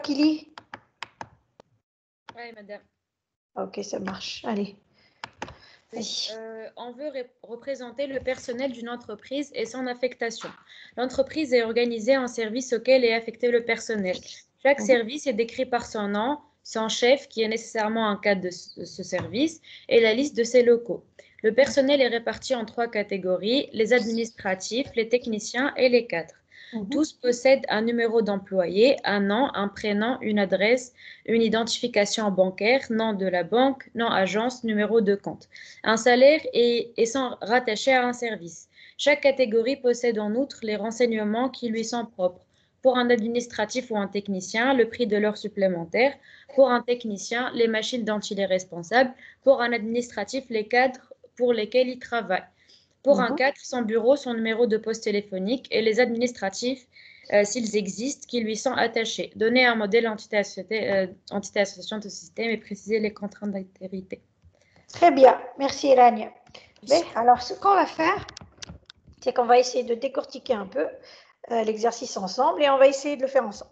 qui lit? Oui, madame. Ok, ça marche. Allez. Oui, on veut représenter le personnel d'une entreprise et son affectation. L'entreprise est organisée en services auxquels est affecté le personnel. Chaque service est décrit par son nom, son chef, qui est nécessairement un cadre de ce service, et la liste de ses locaux. Le personnel est réparti en 3 catégories, les administratifs, les techniciens et les cadres. Tous possèdent un numéro d'employé, un nom, un prénom, une adresse, une identification bancaire, nom de la banque, nom agence, numéro de compte. Un salaire et sont rattachés à un service. Chaque catégorie possède en outre les renseignements qui lui sont propres. Pour un administratif ou un technicien, le prix de l'heure supplémentaire. Pour un technicien, les machines dont il est responsable. Pour un administratif, les cadres pour lesquels il travaille. Pour un cadre, son bureau, son numéro de poste téléphonique et les administratifs, s'ils existent, qui lui sont attachés. Donner un modèle anti-association de ce système et préciser les contraintes d'altérité. Très bien, merci Elagne. Alors, ce qu'on va faire, c'est qu'on va essayer de décortiquer un peu l'exercice ensemble et on va essayer de le faire ensemble.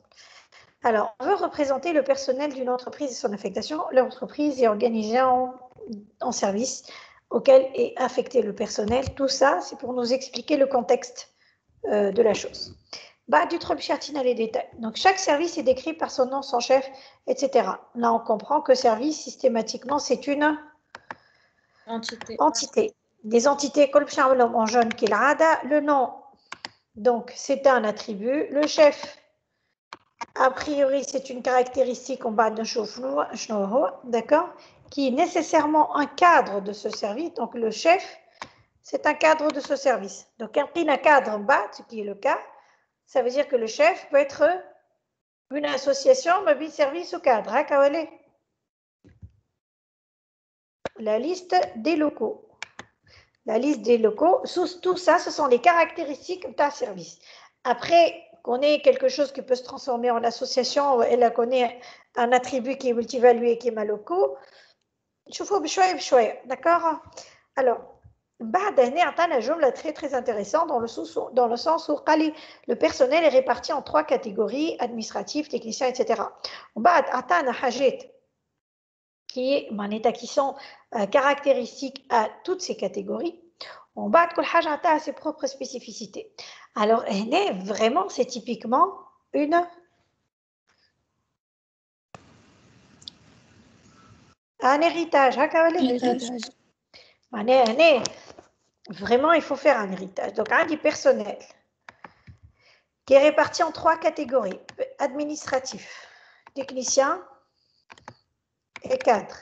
Alors, on veut représenter le personnel d'une entreprise et son affectation. L'entreprise est organisée en service auquel est affecté le personnel. Tout ça, c'est pour nous expliquer le contexte de la chose. Du Trump-Chartina, les détails. Donc, chaque service est décrit par son nom, son chef, etc. Là, on comprend que service, systématiquement, c'est une entité. Des entités, en jaune, qui est le nom, donc, c'est un attribut. Le chef, a priori, c'est une caractéristique en bas de d'accord, qui est nécessairement un cadre de ce service. Donc, le chef, c'est un cadre de ce service. Donc, un cadre en bas, ce qui est le cas, ça veut dire que le chef peut être une association, mobile service ou cadre. La liste des locaux. La liste des locaux, tout ça, ce sont les caractéristiques d'un service. Après qu'on ait quelque chose qui peut se transformer en association, elle connaît un attribut qui est multivalué, qui est malocaux, d'accord? Alors, un jumla très très intéressant dans le sens où le personnel est réparti en 3 catégories, administratifs, techniciens, etc. Qui sont caractéristiques à toutes ces catégories. On bat que le a ses propres spécificités. Alors, vraiment, c'est typiquement un héritage. Vraiment, il faut faire un héritage. Donc, un dit personnel qui est réparti en 3 catégories. Administratif, technicien et cadre.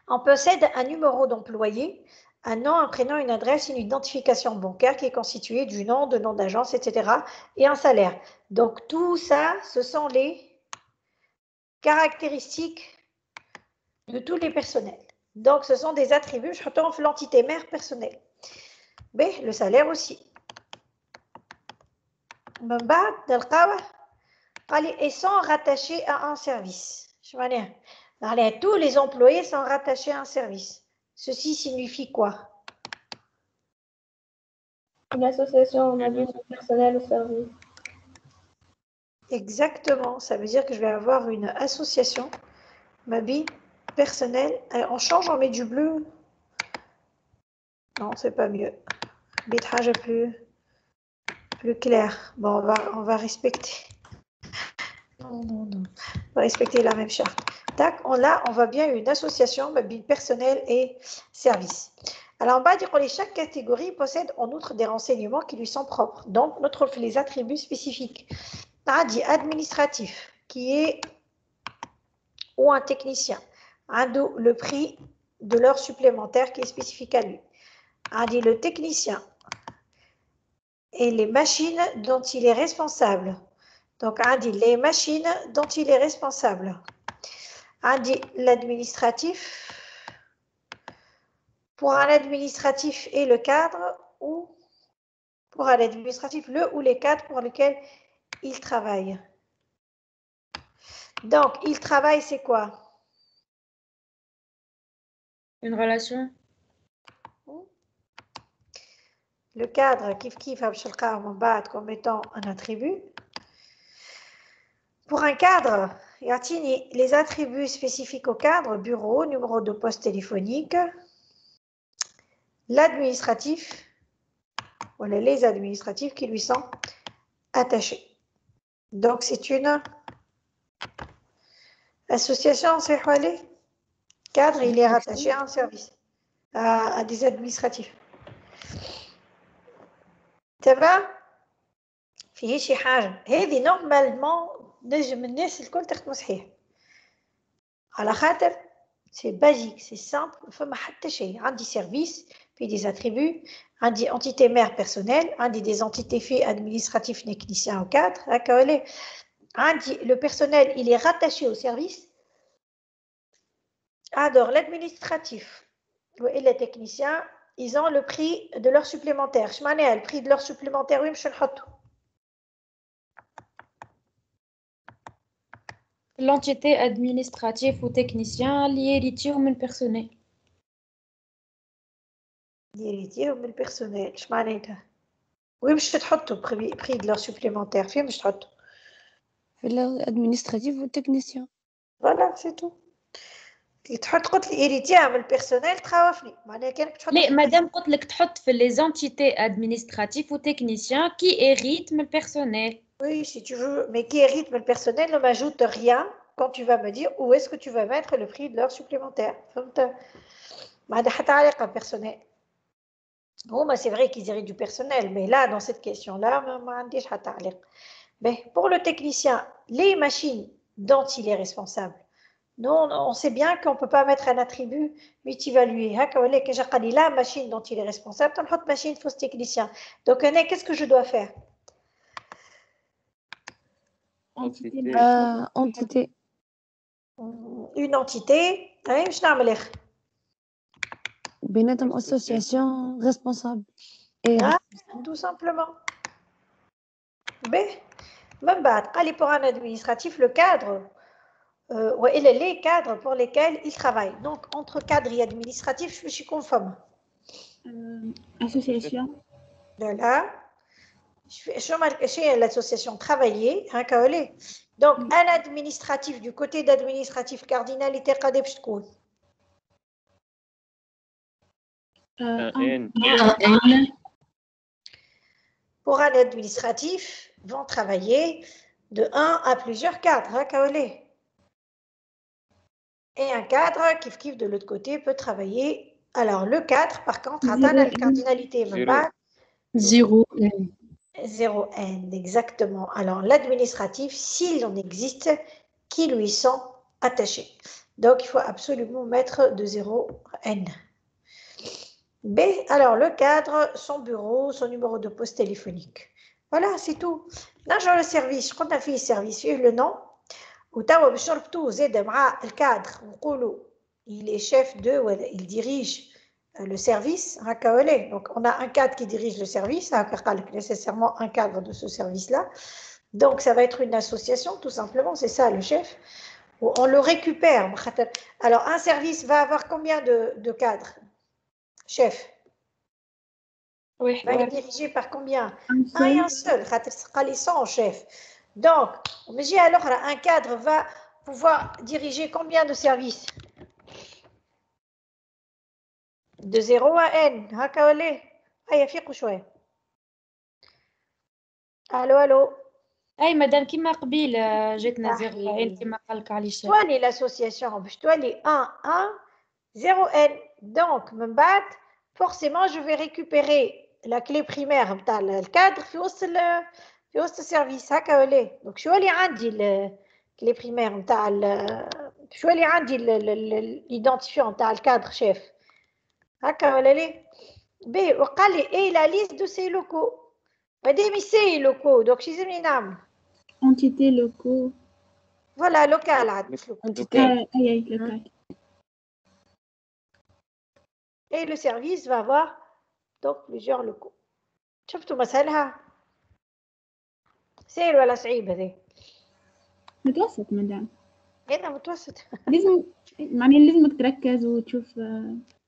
On possède un numéro d'employé, un nom, un prénom, une adresse, une identification bancaire qui est constituée du nom, de nom d'agence, etc. et un salaire. Donc, tout ça, ce sont les caractéristiques de tous les personnels. Donc, ce sont des attributs, je retourne l'entité mère personnelle. B, le salaire aussi. Et sont rattachés à un service. Je veux dire, tous les employés sont rattachés à un service. Ceci signifie quoi? Une association mobile de personnel au service. Exactement, ça veut dire que je vais avoir une association mobile personnelle. On change, on met du bleu. Non, c'est pas mieux. Bitrage plus clair. Bon, on va respecter. Non. On va respecter la même charte. Tac, là, on voit bien une association mobile personnelle et service. Alors, en bas, dire que chaque catégorie possède en outre des renseignements qui lui sont propres. Donc, les attributs spécifiques. dit administratif, qui est ou un technicien. Le prix de l'heure supplémentaire qui est spécifique à lui. dit le technicien et les machines dont il est responsable. Donc, dit les machines dont il est responsable. Dit l'administratif. Pour un administratif et le cadre, ou pour un administratif, le ou les cadres pour lesquels il travaille. Donc, il travaille, c'est quoi? Une relation. Le cadre, kif, comme étant un attribut. Pour un cadre, il y a les attributs spécifiques au cadre, bureau, numéro de poste téléphonique, l'administratif, voilà les administratifs qui lui sont attachés. Donc c'est une association, c'est quoi les cadre, il est rattaché à un service, à des administratifs. تمام؟ فيه شي حاجة هذه نورمالمون نجم الناس الكل تخدم صحيح على خاطر سي بازيك سي سامبل فما حتى شيء عندي سيرفيس في دي اتريبيو عندي انتيتي مير بيرسونيل عندي دي انتيتي في ادمينستراتيف تكنيسيان او كادر هكا ولا عندي لو بيرسونيل il est rattaché au service alors l'administratif et les techniciens ils ont le prix de leur supplémentaire je معناها le prix de leur supplémentaire وين باش نحطو L'entité administrative ou technicien lié héritier ou من personnel. héritier ou من personnel اش معناتها وين باش تحطوا prix de leur supplémentaire فين باش تحطوا في l'administratif ou technicien. Voilà, c'est tout. كي تحط قلت لي héritier من personnel تخوفني معناها كانك تحط ليه مادام قلت لك تحط في les entités administratives ou techniciens qui héritent من personnel. Oui, si tu veux, mais qui hérite le personnel ne m'ajoute rien quand tu vas me dire où est-ce que tu vas mettre le prix de l'heure supplémentaire. Personnel. Bon, c'est vrai qu'ils héritent du personnel, mais là, dans cette question-là, pour le technicien, les machines dont il est responsable, non, on sait bien qu'on ne peut pas mettre un attribut multivalué. La machine dont il est responsable, tu machine fausse technicien. Donc, qu'est-ce que je dois faire? Entité. Une entité, je n'aime pas. بيناتهم association responsable. Et Tout simplement. Même pour un administratif, le cadre, les cadres pour lesquels il travaille. Donc, entre cadre et administratif, je suis conforme. Association. Voilà. Je suis l'association travailler. Donc, un administratif, du côté d'administratif, cardinalité, pour un administratif, vont travailler de 1 à plusieurs cadres. Et un cadre, qui de l'autre côté, peut travailler. Alors, le cadre, par contre, atteint la cardinalité. 0N. 0N, exactement. Alors, l'administratif, s'il en existe, qui lui sont attachés. Donc, il faut absolument mettre de 0N. B, alors le cadre, son bureau, son numéro de poste téléphonique. Voilà, c'est tout. Dans le service, quand on fait le service, le nom, le cadre, il est chef de, il dirige le service. Donc, on a un cadre qui dirige le service, nécessairement un cadre de ce service-là. Donc, ça va être une association, tout simplement, c'est ça le chef. On le récupère. Alors, un service va avoir combien de cadres? Chef. Oui. Va être dirigé par combien? Un et un seul. Les 100 chef. Donc, alors un cadre va pouvoir diriger combien de services? De 0 à N. Allô. اي مدام كيما قبيل جاتنا 0 N كيما قال لك علي الشيخ. Toi, l'association, je dois les 1, 1, 0 N. Donc, forcément, je vais récupérer la clé primaire, le cadre, في وسط السيرفيس هكا ولا. Donc, شو اللي عندي الكلي primaire نتاع شو اللي عندي l'identifiant نتاع الكادر شيف هكا ولا ليه. وقال لي ايه la liste de ces locaux. مادام سي locaux, donc شو لازمني نعمل؟ Entité locaux. Voilà, local عاد مش local. Entité. Local. Et le service va avoir donc plusieurs locaux. شفتوا مسألها؟ سهل ولا صعيب هذه؟ متوسط مدام. هنا متوسط. لازم لازمك تركز وتشوف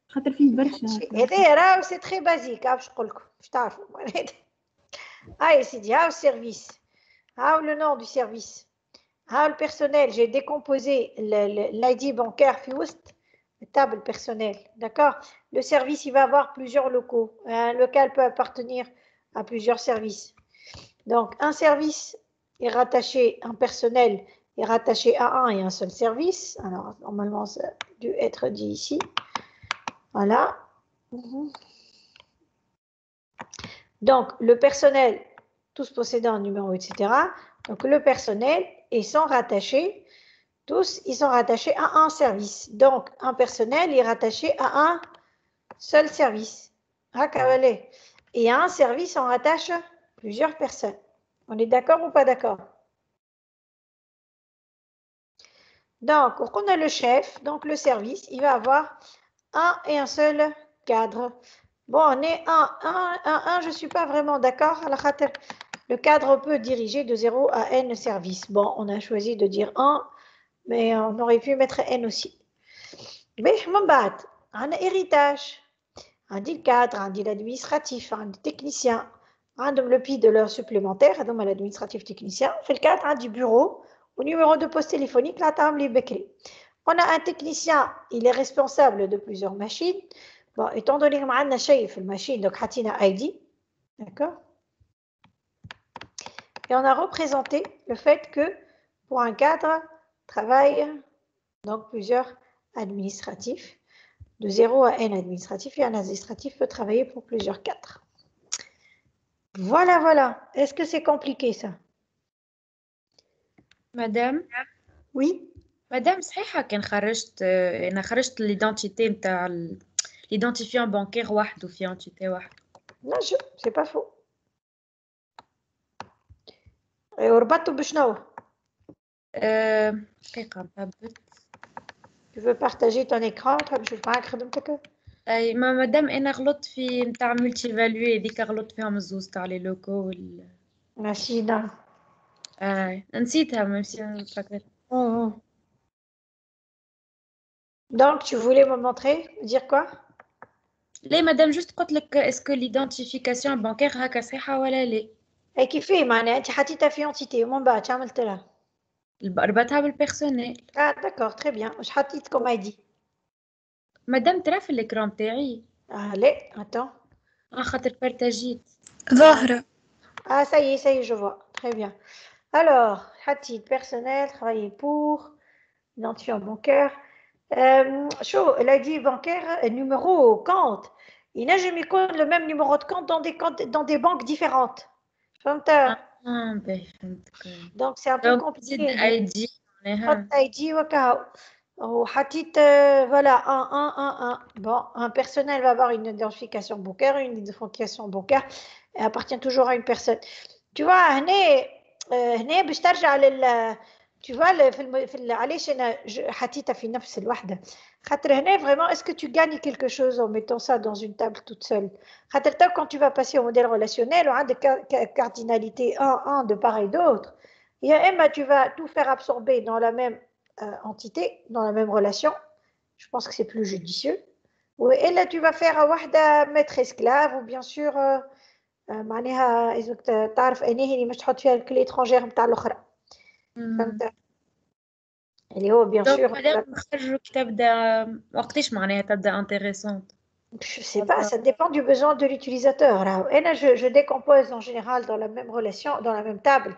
خاطر فيه برشا. هذا راهو سي تري بازيك باش نقول لكم باش تعرفوا. هاي سيدي هاو السيرفيس. هاو لو نون دو سيرفيس. le personnel, j'ai décomposé l'ID bancaire la table personnelle, d'accord? Le service, il va avoir plusieurs locaux. Un local peut appartenir à plusieurs services. Donc, un service est rattaché, un personnel est rattaché à un et un seul service. Alors, normalement, ça a dû être dit ici. Voilà. Donc, le personnel, tous possédant un numéro, etc. Donc, le personnel et sont rattachés, tous, ils sont rattachés à un service. Donc, un personnel est rattaché à un seul service. Et à un service, on rattache plusieurs personnes. On est d'accord ou pas d'accord? Donc, on a le chef, donc le service, il va avoir un et un seul cadre. Bon, on est un, je ne suis pas vraiment d'accord. Le cadre peut diriger de 0 à n services. Bon, on a choisi de dire 1, mais on aurait pu mettre n aussi. Mais un héritage. Un dit le cadre, un dit l'administratif, un dit technicien. Un de le pi de l'heure supplémentaire, donc l'administratif technicien. Fait le cadre, un dit bureau, au numéro de poste téléphonique, là, on a un technicien, il est responsable de plusieurs machines. Bon, étant donné qu'on a un chef la machine, donc Hatina ID, d'accord? Et on a représenté le fait que pour un cadre, travaille donc plusieurs administratifs. De 0 à n administratif, et un administratif peut travailler pour plusieurs cadres. Voilà, voilà. Est-ce que c'est compliqué ça? Madame, Oui. Madame, صحيحة كان خرجت أنا خرجت l'identité نتاع l'identifiant bancaire وحده في entité واحدة. Non, c'est pas faux. وربطته بشنو؟ دقيقة نثبت. Tu veux partager ton écran تحب نشوف معاك خدمتك؟ أي ما مادام أنا غلطت في نتاع ملتي فالوي هذيك غلطت فيهم الزوز تاع لي لوكو ماشي نعم. نسيتها ماشي فاكرة. Donc, tu voulais me montrer, me dire quoi? لا مادام جوست قلت لك اسكو l'identification bancaire هكا صحيحة ولا لا؟ اي كيفاه معناها انت حطيتها في انتيتي ومن بعد شو عملت لها؟ ربطها بالبيرسونيل. داكور تري بيان. واش حطيت كوم ايدي؟ مادام ترى في الاكران تاعي. لا اتون. خاطر بارتاجيت. ظاهرة. Ça y est, je vois. Très bien. Alors, حطيت personnel, travailler pour, identifiant bancaire. Chaud, elle a dit bancaire, numéro compte. Il n'a jamais compte le même numéro de compte dans des banques différentes. Donc, c'est un peu compliqué. ID ID وحطيت voilà un. Bon, un personnel va avoir une identification bancaire, une identification bancaire elle appartient toujours à une personne. Tu vois, هنا باش ترجع tu vois علاش انا حطيتها في نفس الوحده خاطر هنا vraiment est-ce que tu gagnes quelque chose en mettant ça dans une table toute seule خاطر quand tu vas passer au modèle relationnel وعندك cardinalité 1 de part et d'autre et Emma tu vas tout faire absorber dans la même entité dans la même relation je pense que c'est plus judicieux et là tu vas faire واحده maître esclave ou bien sûr معناها إذا تعرف أنهي اللي مش تحط فيها الكلي étrangère نتاع الأخرى فهمت اللي هو بيان سور نخرجوا كي تبدا وقتاش معناها تبدا intéressante. Je sais pas, ça dépend du besoin de l'utilisateur. Et là, je décompose en général dans la même relation, dans la même table.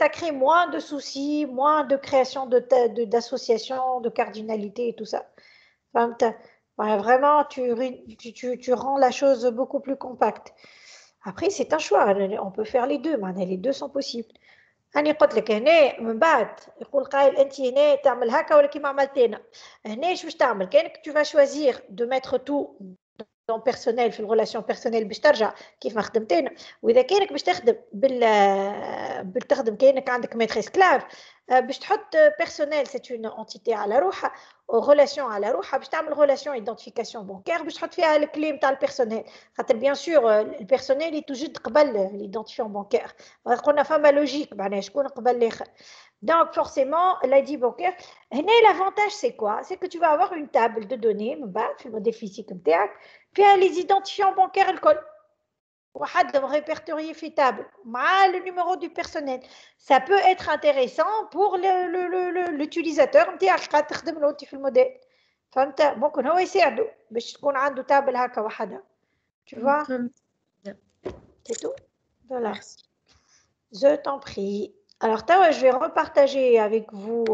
Ça crée moins de soucis, moins de création d'associations, de cardinalité et tout ça. Vraiment, tu rends la chose beaucoup plus compacte. Après, c'est un choix. On peut faire les deux. Les deux sont possibles. أنا قلت لك هنا من بعد يقول قائل أنت هنا تعمل هكا ولا كيما عملت أنا هنا شو باش تعمل كانك tu vas choisir de mettre tout dans personnel في الريلاسيون بيرسونيل باش ترجع كيف ما خدمت أنا وإذا كانك باش تخدم بتخدم كانك عندك ميتر اسكلاف باش تحط بيرسونيل سي اون انتيتي على روحها ريلاسيون على روحها باش تعمل ريلاسيون ايدنتيفيكاسيون بانكير باش تحط فيها الكلي نتاع البيرسونيل خاطر بيان سور البيرسونيل يتوجد قبل ليدنتيفيون بانكير قلنا فما لوجيك معناها شكون قبل الاخر donc forcément l'ID bancaire l'avantage c'est quoi c'est que tu vas avoir une table de données من بعد في الموديل فيزيك نتاعك فيها les identifiants bancaires الكل وحد répertorié في table مع le numéro du personnel. Ça peut être intéressant pour l'utilisateur نتاعك قاعد تخدم له انت في الموديل. فهمت؟ ممكن هو يساعده باش تكون عنده تابل هكا وحدها. Tu vois? C'est tout. Voilà. Merci. Je t'en prie. Alors, Tawa, je vais repartager avec vous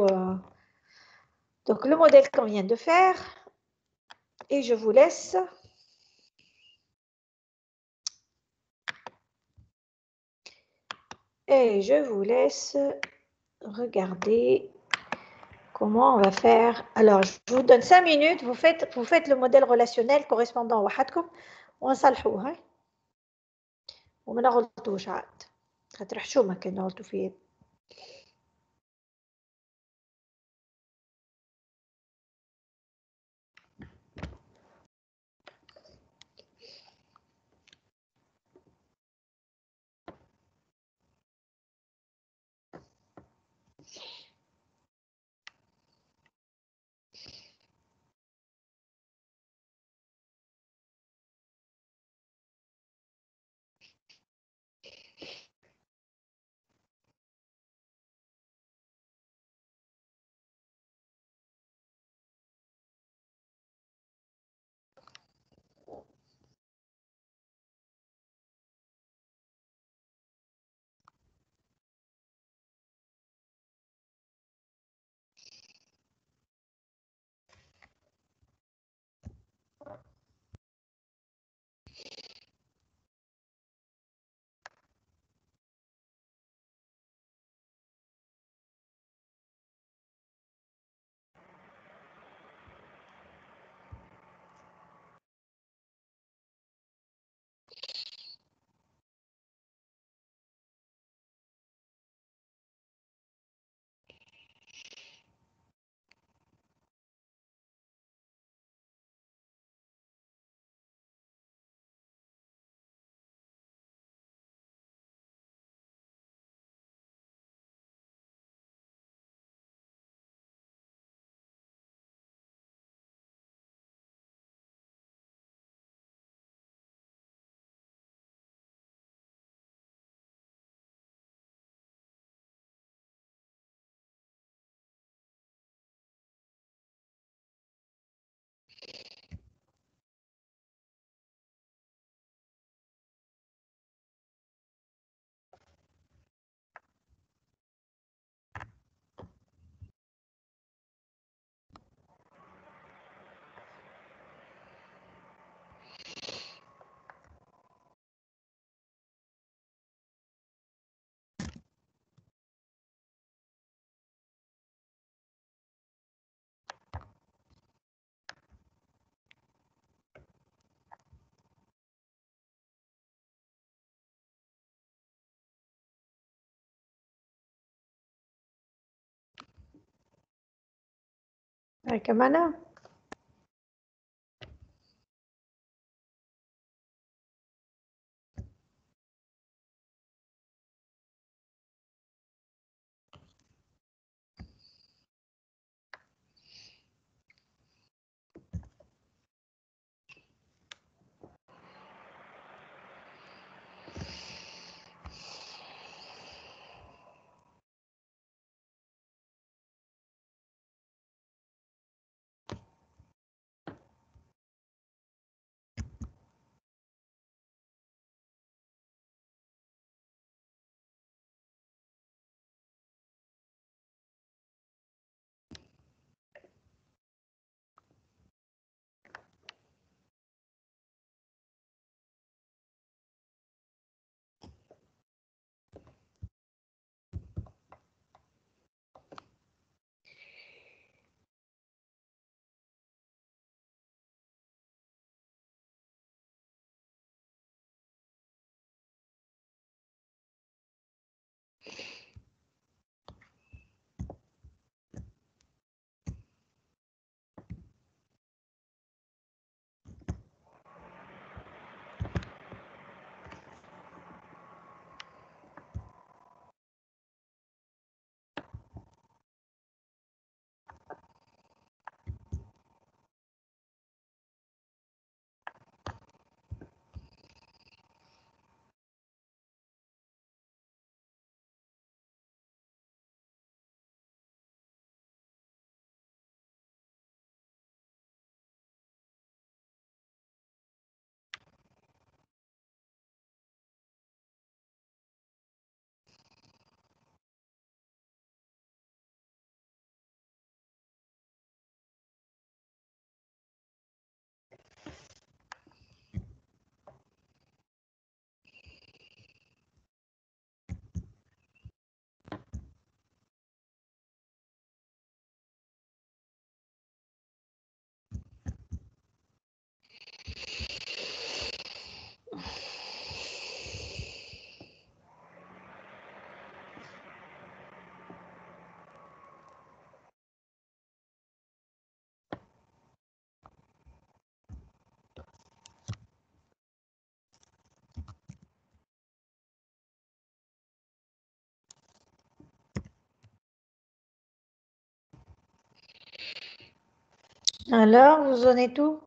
donc le modèle qu'on vient de faire et je vous laisse. Et je vous laisse regarder comment on va faire. Alors, je vous donne 5 minutes. Vous faites le modèle relationnel correspondant au وحدكم ونصلحوه. وما نغلطوش عاد. خاطر حشومة كان نغلطوا فيه. كمان Alors, vous en êtes où?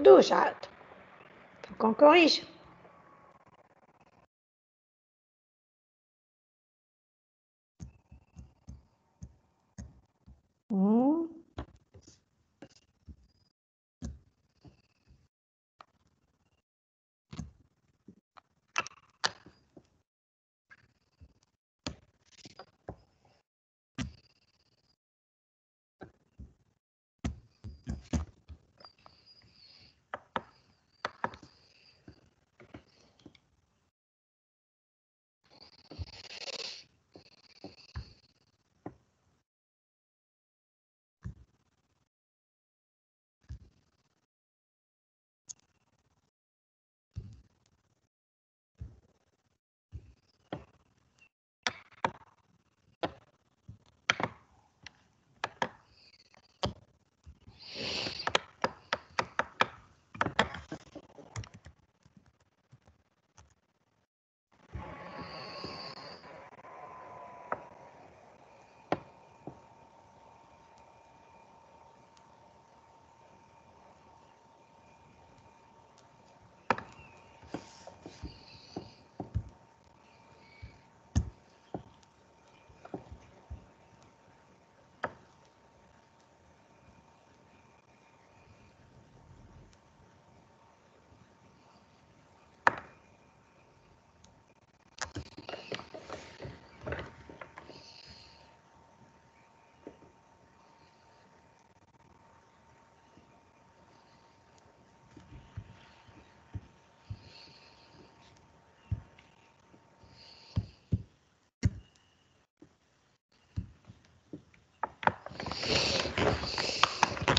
Douche, arrête. Faut qu'on corrige. Hmm.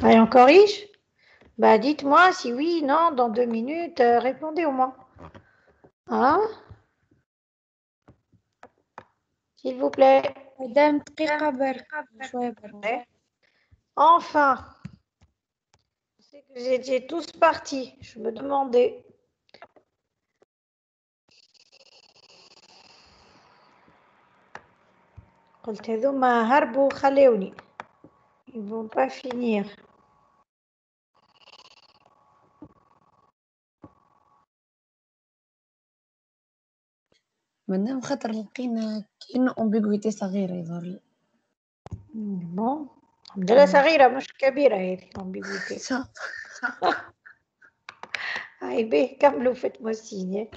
Allez, on corrige? Bah, dites-moi si oui, non, dans 2 minutes, répondez au moins. Hein? S'il vous plaît. Madame, دقيقة برك شوية برك. Ouais. Enfin, c'est que vous étiez tous partis. Je me demandais. قلت هذوما هربوا خلوني. Ils vont pas finir. مادام خاطر لقينا كأنه أمبيغويتي صغيرة يظهر لي. Bon. الحمد لله صغيرة مش كبيرة هذه ambiguïté. صح. هاي به كملوا faites-moi signe.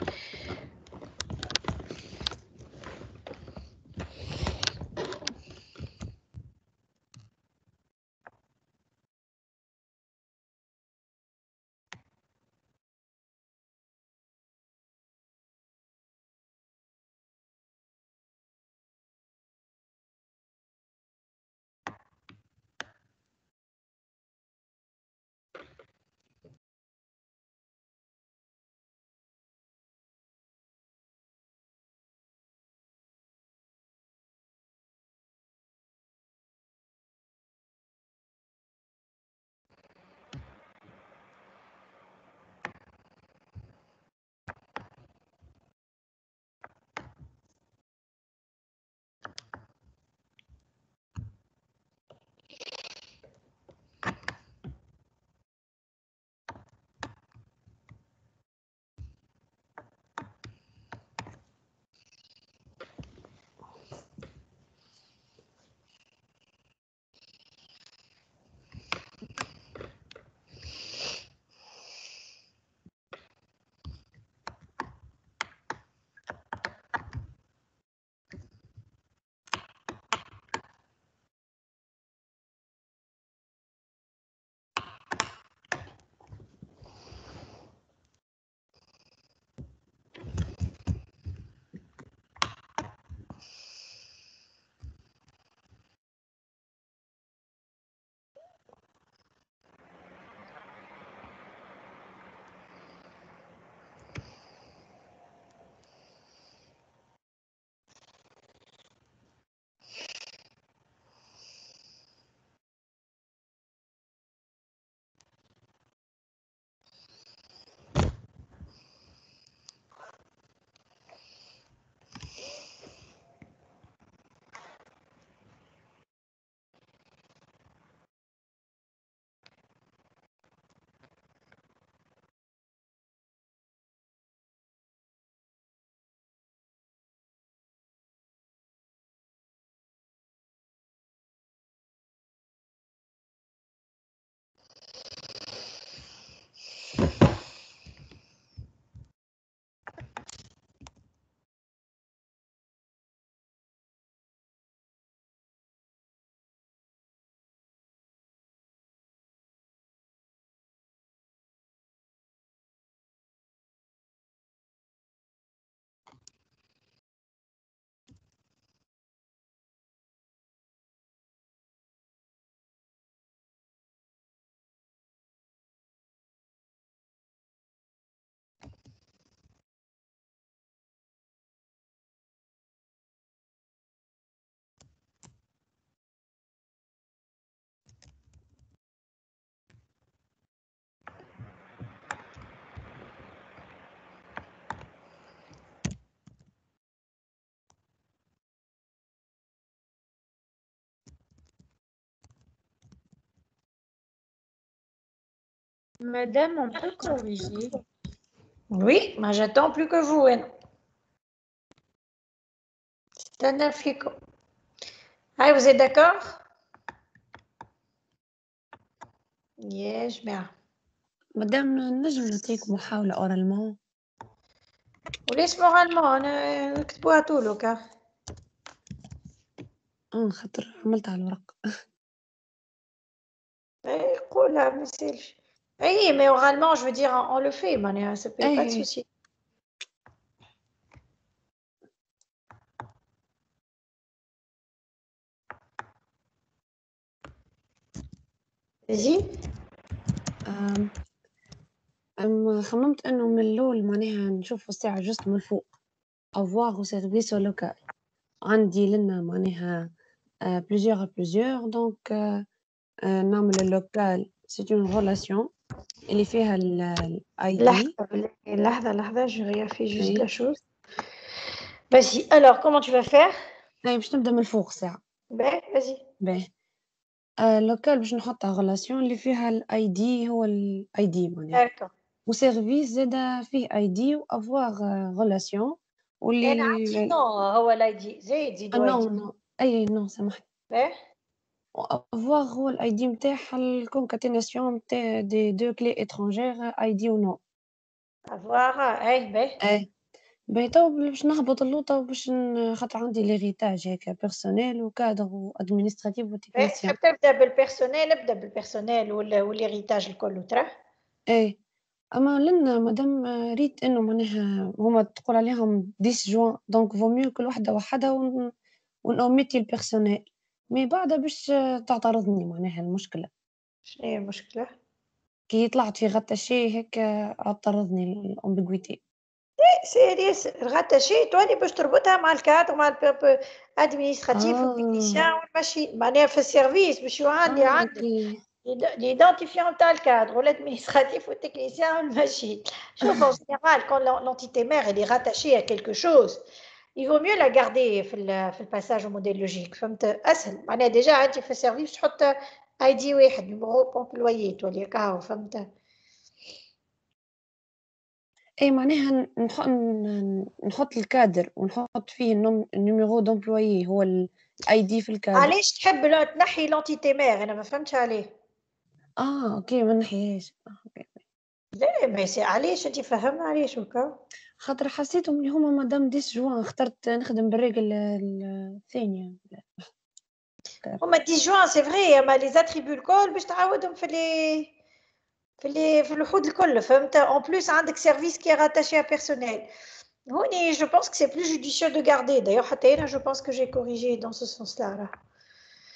Madame, on peut corriger. Oui, mais j'attends plus que vous. Hein. C'est un africain. Ah, vous êtes d'accord? Yes, bien. مادام نجم نعطيك محاولة أورالمون. وليش moralement أنا نكتبوها طولك. خاطر عملت على الورق. قولها ما يسالش. Oui, mais oralement, je veux dire, on le fait, Mania, ça fait pas de souci. Vas-y. خممت انه من الاول معناها نشوفوا الساعه جست من الفوق افواغ سيرفيس لوكال عندي لنا معناها بليزيور دونك نعمل اللوكال سي اون ريلاسيون اللي فيها الاي دي. لحظة, je vérifie juste la chose. Vas-y, alors, comment tu vas faire? باش نبدا من الفوق ساعه. Ben, vas-y. باهي اللوكال باش نحطها ريلاسيون اللي فيها الاي دي هو الاي دي معناها D'accord. وسيرفيس زادا فيه اي دي وافواغ ريلاسيون واللي أنا عندي هو لا يدي زيد نو اي نو سامحني Ben, avoir هو الاي دي نتاعها الكونكاتيناسيون نتاع دي دو كلي اترونجير اي دي و نو. avoir, ben. اي باهي تو باش نهبط اللوطه وباش خاطر عندي ليغيتاج هكا بيرسونيل وكادر وادمينستراتيف وتكنيسيان. ابدأ بالبيرسونيل والهيريتاج الكل ترى. اي اما لنا مادام ريت انه معناها هما تقول عليهم 10 جوان دونك فو ميو كل وحده وحدها ونوميتي البيرسونيل مي بعدها باش تعترضني معناها المشكله شنو هي المشكلة؟ كي طلعت في غطاشي هكا اعترضني الامبيغويتي. سيريس الغاتاشي تولي باش تربطها مع الكادر مع الادمينستراتيف والتكنيسيان والماشي معناها في السيرفيس باش يعلي عندك اوكي l'identifiant تاع الكادر والادمينستراتيف والتكنيسيان والماشي. شوف en général quand l'entité mère elle est rattachée à quelque chose il vaut mieux la garder في الباساج au modèle logique فهمت اسهل معناها ديجا عندي في السيرفيس تحط اي دي واحد نيميرو امبلويي تولي كاو فهمت. اي معناها نحط الكادر ونحط فيه النيميرو دومبلويي هو الاي دي في الكادر. علاش تحب تنحي لونتيتي مير انا ما فهمتش عليه. اوكي ما نحيهاش. اوكي لا ما يصير علاش انت فهمنا علاش هكا خاطر حسيتهم اللي هما مادام 10 جوان اخترت نخدم بالرجل الثانيه. هما 10 جوان سي فري اما لي زاتريبيو الكل باش تعاودهم في الوحود الكل فهمت. اون بليس عندك سيرفيس كي راتاشي ا بيرسونيل هوني جو بونس كو سي بلو جوديسيeux دو غاردي دايوغ حتى انا جو بونس كو جي كوريجي دون سو سونس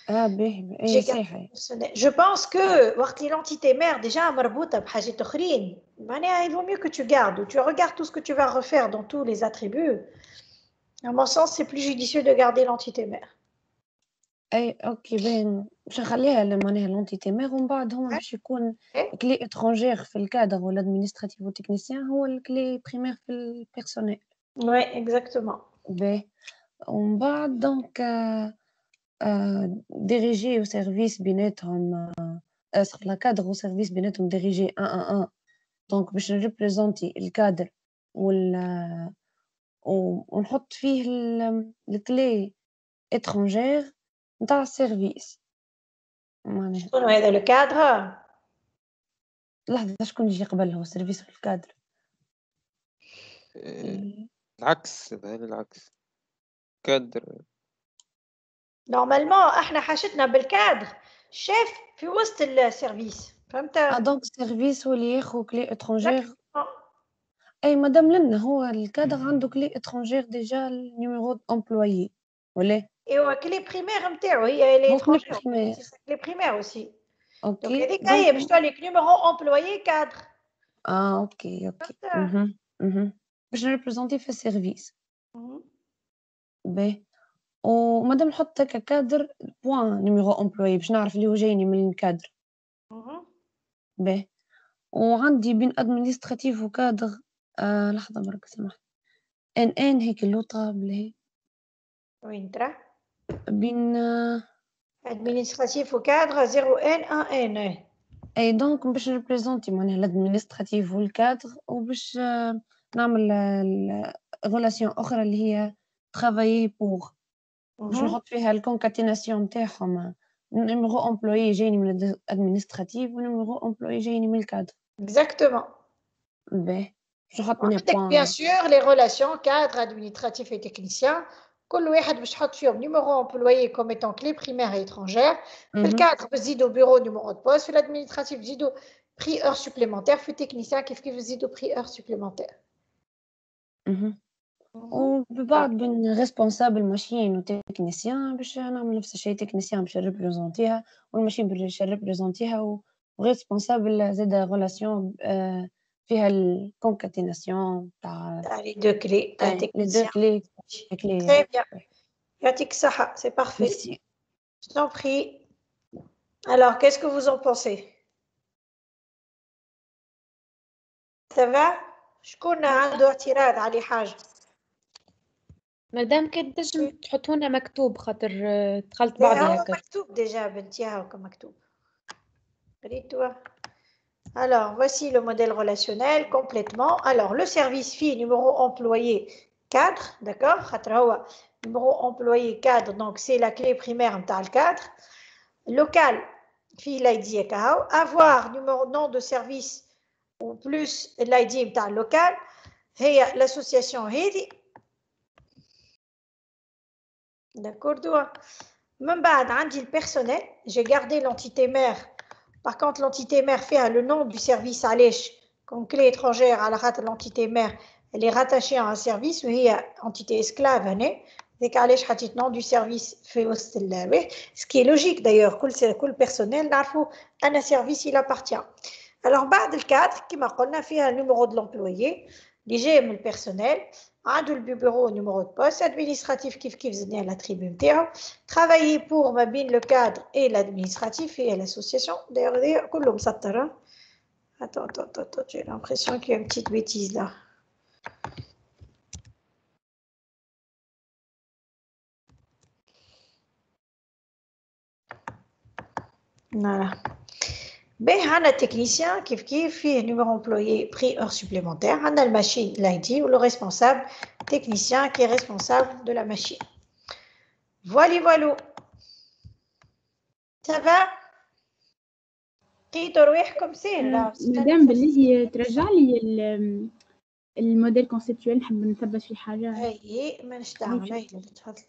لا باهي اي صحيح. جو بونس كو وقت لونتيتي مير ديجا مربوطه بحاجات اخرين معناها il vaut mieux que tu gardes ou tu regardes tout ce que tu vas refaire dans tous les attributs. À mon sens c'est plus judicieux de garder l'entité mère. اي اوكي باين باش نخليها معناها لونتيتي مير ومن بعد هما باش يكون كلي اترونجير في الكادر ولا ادمينستراتيف وتكنيسيان هو الكلي بريمير في البيرسونيل. Oui, exactement. باهي ومن بعد دونك ديريجي وسيرفيس بيناتهم صح لا كادر وسيرفيس بيناتهم ديريجي 1 دونك باش نريبريزونتي الكادر ونحط فيه الكلي اترونجير نتاع السيرفيس معناها. شكون هذا لو كادر؟ لحظة شكون يجي قبل هو السيرفيس ولا الكادر؟ العكس العكس كادر. نورمالمون احنا حاجتنا بالكادر شيف في وسط السيرفيس فهمت. دونك السيرفيس هو اللي ياخذ كلي اترونجير. اي مادام لنا هو الكادر عنده كلي اترونجير ديجا النيميرو امبلويي ولا ايوا كلي بريمير نتاعو هي لي اترونجير كلي بريمير اوسي. دونك هذيك هي باش تولي نيميرو امبلويي كادر. اوكي باش نريبريزونتي في السيرفيس. باهي ومادام نحط هكا كادر بوان نيميرو امبلويي باش نعرف اللي هو جايني من الكادر. باهي وعندي بين ادمينستراتيف وكادر لحظة برك سامحني ان هيك اللوطة بلاهي وين ترى بين ادمينستراتيف وكادر 0 ان 1 ان اي دونك باش نريبريزونتي معناها الادمنستراتيف والكادر وباش نعمل غولاسيون اخرى اللي هي ترافايي بور باش نحط فيها الكونكاتيناسيون نتاعهم نيميرو امبلويي جايني من الادمنستراتيف ونيميرو امبلويي جايني من الكادر. Exactement. باهي باش نحط معناها عندك bien sûr les relations cadre administratif et technicien. كل واحد باش تحط فيهم numéro employé comme étant clé primaire et étrangère. في الكادر بزيدو bureau numéro de poste. في l'administratif بزيدو prix heure supplémentaire. في التكنيسيان كيف بزيدو prix heure supplémentaire. وبعض بين ريسبونسابل ماشين وتكنيسيان باش نعمل نفس الشيء. تكنيسيان باش نريبريزونتيها والماشين باش نريبريزونتيها وريسبونسابل زاد غولاسيون فيها الكونكاتيناسيون تاع les deux clés تاع التكنيسيان. Les deux clés. Très bien. يعطيك الصحة, c'est parfait. Merci. Je t'en prie. Alors, qu'est-ce que vous en pensez? Ça va? شكون عنده اعتراض على حاجة؟ مدام كي تنجم تحطوا لنا مكتوب خاطر دخلت بعضي هكا. مكتوب ديجا بنتي هاكا مكتوب. قريتوه. Alors, voici le modèle relationnel complètement. Alors, le service fille, numéro employé cadre, d'accord? Numéro employé cadre, donc c'est la clé primaire dans le cadre. Local, fille l'ID avoir numéro nom de service ou plus l'ID dans le local. Et l'association هذه. D'accord, même بعد عندي le personnel, j'ai gardé l'entité mère. Par contre, l'entité mère fait le nom du service علاش comme clé étrangère à l'entité mère, elle est rattachée à un service وهي entité esclave هنا. ديك علاش حطيت nom du service في وسط ce qui est logique d'ailleurs. كل personnel نعرفوا un service il appartient. Alors بعد الكادر كما قلنا فيها le numéro de l'employé اللي جاي من البيرسونيل. عنده البيرو numéro de poste administratif كيف زدنا l'attribut نتاعو. Travailler pour ما بين le cadre et l'administratif et l'association. D'ailleurs كله مسطر. Attends, j'ai l'impression qu'il y a une petite bêtise là. Voilà. Ben, on a technicien qui fait numéro employé, prix heure supplémentaire. On a le machine, l'ID ou le responsable technicien qui est responsable de la machine. Voilà. Ça va? قيدوا رواحكم سهل. مدام باللي هي ترجع لي الموديل كونسيبتوال نحب نثبت في حاجه. هي ما نشتعمل هي اللي تفضل.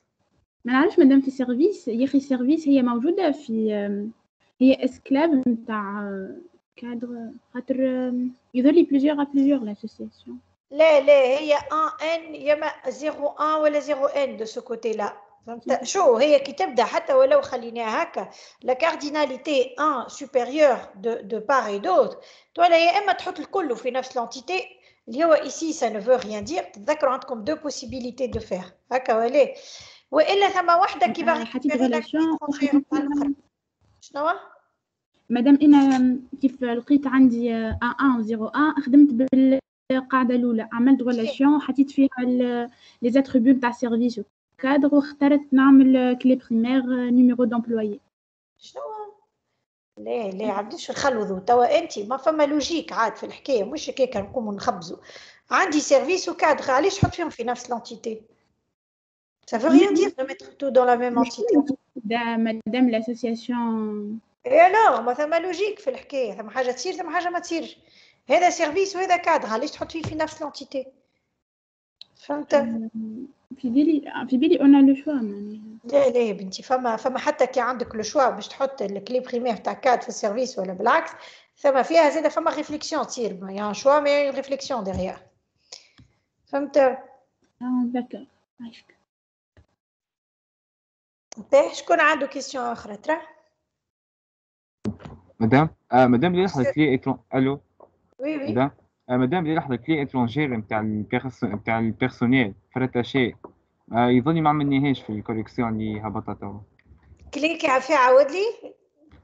ما نعرفش مدام في سيرفيس يا اخي سيرفيس هي موجوده في هي اسكلاف نتاع كادر خاطر يظهر لي بليزيور لاسوسياسيون. لا هي 1 يا ما 01 ولا 0 de ce côté là. فهمت شو هي كي تبدا حتى ولو خليناها هكا لا كارديناليتي 1 supérieur de part et d'autre. ولا يا اما تحط الكل في نفس لونتيتي اللي هو ici ça ne veut rien dire. تذكروا عندكم deux possibilités de faire هكا والا ثم واحده كي باغي حطيت ريلاسيون شنو مادام انا كيف لقيت عندي 1 و 01 خدمت بالقاعده الاولى عملت ريلاسيون حطيت فيها لي زاتريبيوت تاع سيرفيس كادر واخترت نعمل كلي بريمير نيميرو دامبلويي. شنو لا عبدش نخلوذوا توا انت ما فما لوجيك عاد في الحكايه مش هكاك نقوموا نخبزوا. عندي سيرفيس وكادر علاش نحط فيهم في نفس لونتيتي؟ Ça veut rien dire de mettre tout dans la même entité. مادام l'association. Et alors ما ثم لوجيك في الحكايه. ثم حاجه تصير ثم حاجه ما تصيرش. هذا سيرفيس وهذا كادر علاش تحط فيه في نفس لونتيتي؟ فهمت؟ في بالي on a le choix معناها. لا يا بنتي فما حتى كي عندك لو شوا باش تحط الكلي بريمير تاع كاد في السيرفيس ولا بالعكس ثم فيها زاده فما ريفليكسيون تصير يا شوا مي ريفليكسيون ديغيير. فهمت؟ داكور عايشك. شكون عنده كيستيون اخرى ترى؟ مدام اللي راح الكلي اكرون الو وي مدام اللي راح الكلي اترونجير نتاع البيرسونيل فراتاشي يظل ما عملنيهاش في الكوليكسيون اللي هبطتها. كليكي عفيها عاود لي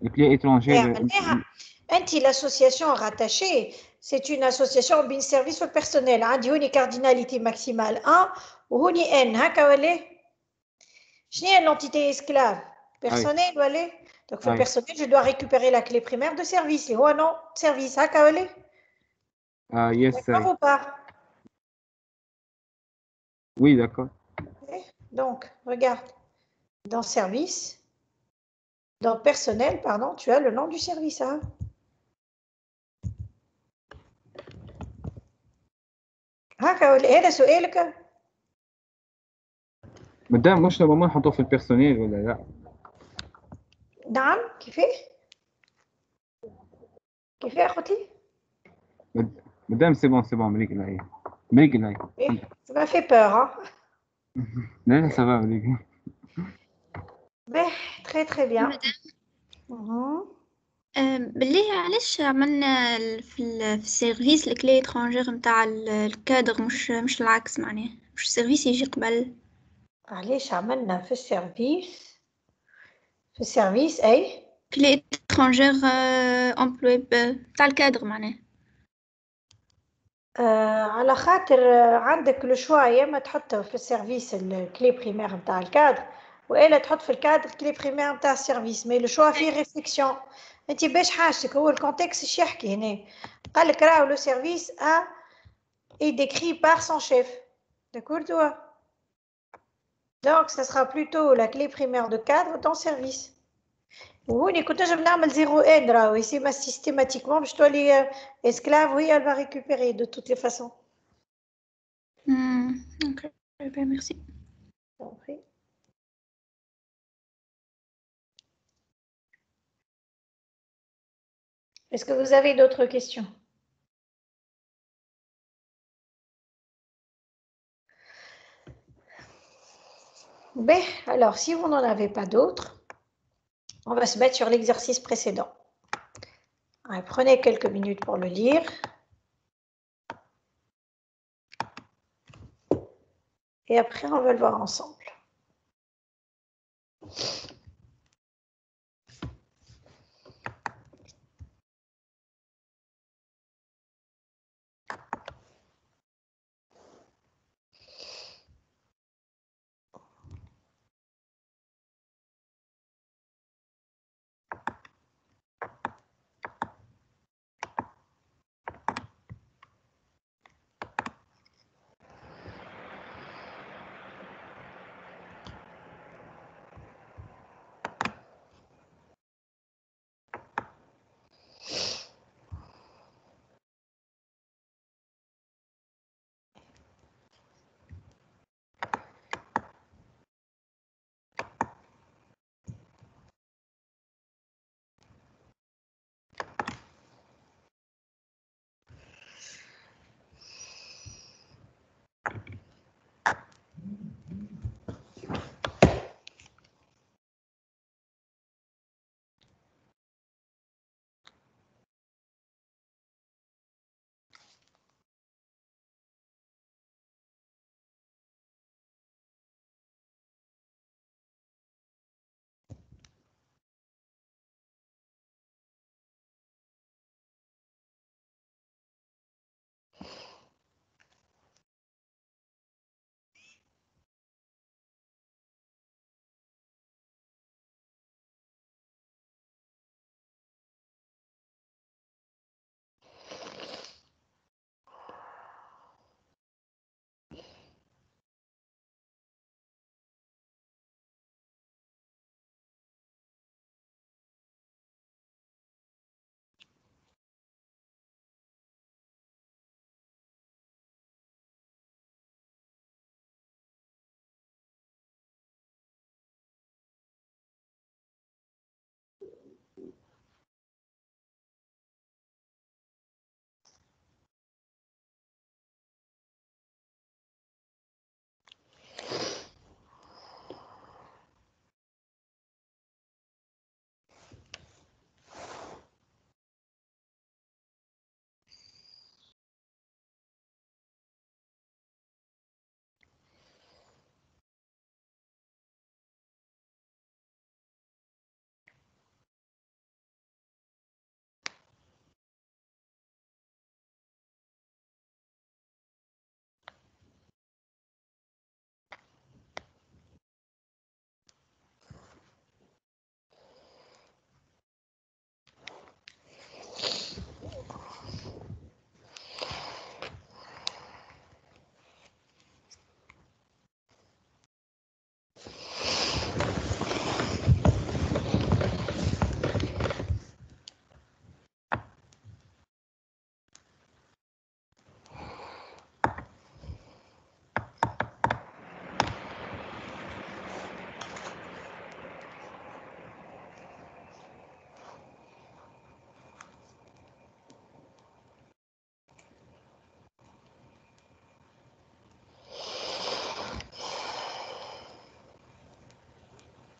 الكلي اترونجير. انت l'association rattachée c'est une association بين سيرفيس والبيرسونيل. عندي هوني كارديناليتي ماكسيمال 1 وهوني ان هكا ولا شنو هي لونتيتي اسكلاف بيرسونيل ولا Donc, في أي. personnel, je dois récupérer la clé primaire de service. اللي هو nom service. هكا ولا؟ Yes, D'accord أي. ou pas? Oui, d'accord. Donc, regarde. Dans service, dans personnel, pardon, tu as le nom du service. Hein? هكا ولا؟ هذا سؤالك؟ مادام مش نورمالمون نحطوه في البيرسونيل ولا لا؟ نعم كيفاه؟ كيفاه أخوتي؟ مادام سي بون مليك العين. مليك العين. Ça m'a fait peur. Hein? لا لا سافا مليك. Mais, très très bien. بالله علاش عملنا في السيرفيس الكلي اترونجير نتاع الكادر مش العكس معناه مش السيرفيس يجي قبل علاش عملنا في السيرفيس أي؟ كلي اترونجير امبلوي تاع الكادر معناه على خاطر عندك لو شوا يا اما تحطه في السيرفيس الكلي بريمير نتاع الكادر والا تحط في الكادر الكلي بريمير نتاع السيرفيس مي لو شوا فيه ريفليكسيون انت باش حاجتك هو الكونتكست اش يحكي هنا قال لك راهو لو سيرفيس ا اي ديكري بار سون شيف داكور توا دونك ça sera plutôt la clé primaire de cadre dans service وهوني كنت نجم نعمل 0 ان راهو يسي ما سيستيماتيكمون باش تولي اسكلاف وهي elle va récupérer de toutes les façons. اوكي ميرسي Est-ce que vous avez d'autres questions? Ben, alors, si vous n'en avez pas d'autres, on va se mettre sur l'exercice précédent. Alors, prenez quelques minutes pour le lire. Et après, on va le voir ensemble.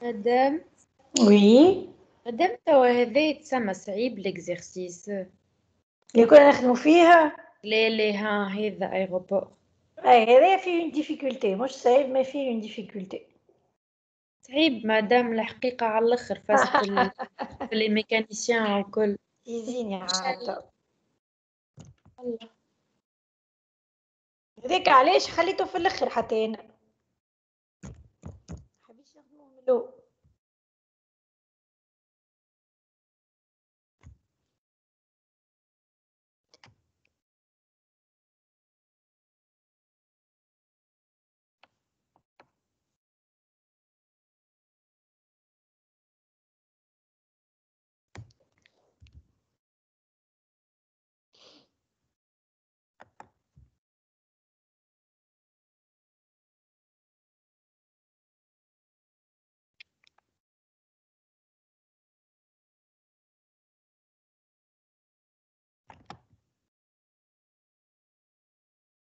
مدام وي مدام توا هذا يتسمى صعيب الاكزرسيس. اللي كنا نخدموا فيها. لا ها هذا ايغوبور اي هذا فيه اون ديفيكولتي، مش صعيب ما فيه اون ديفيكولتي. صعيب مدام الحقيقة على الآخر فاست لي ميكانيسيان وكل. يزيني عاد. الله. هذاك علاش خليته في الاخر حتى انا حبيش نخدمه من الاول.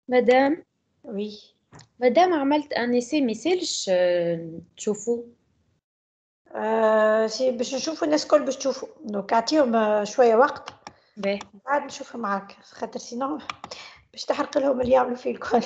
مدام وي عملت انيسي ميسالش تشوفوا. سي باش نشوفوا الناس الكل باش تشوفوا، دونك اعطيهم شويه وقت باهي بعد نشوفها معاك، خاطر سينو باش تحرق لهم اللي يعملوا فيه الكل.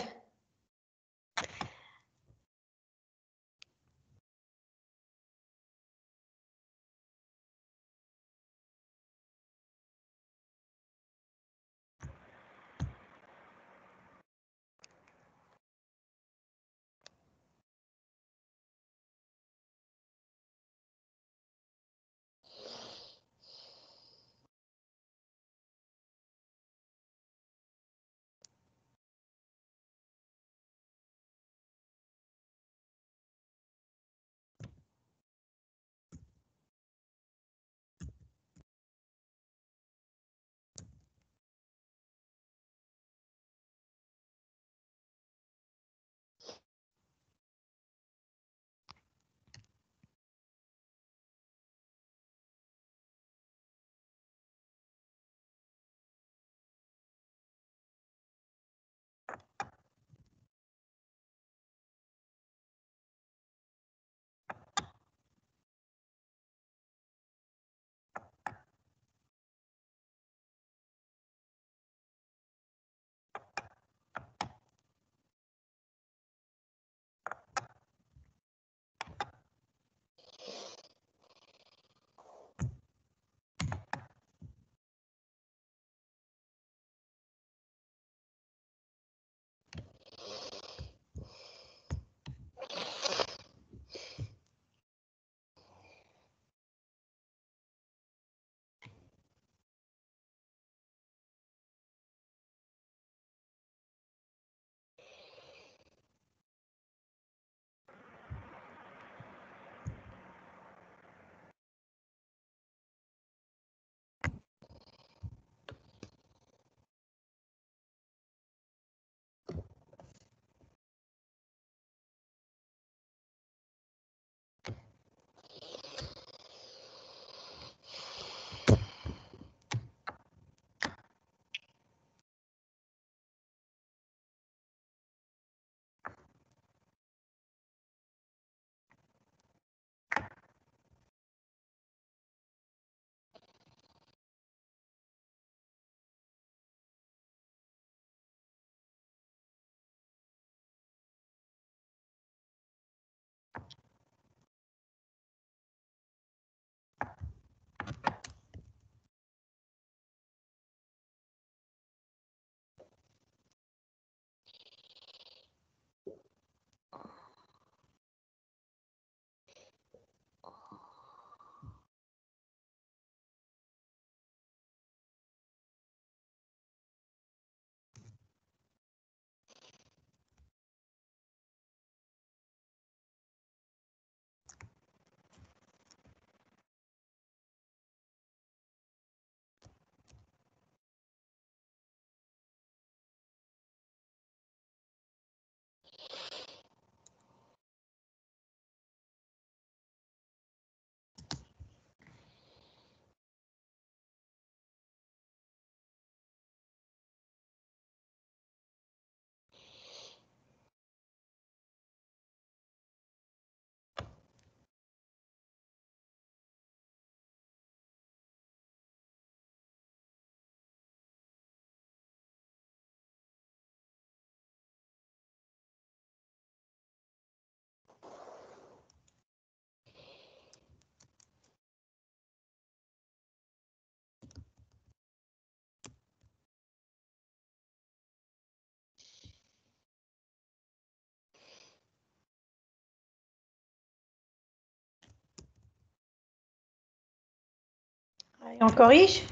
Allez, on corrige.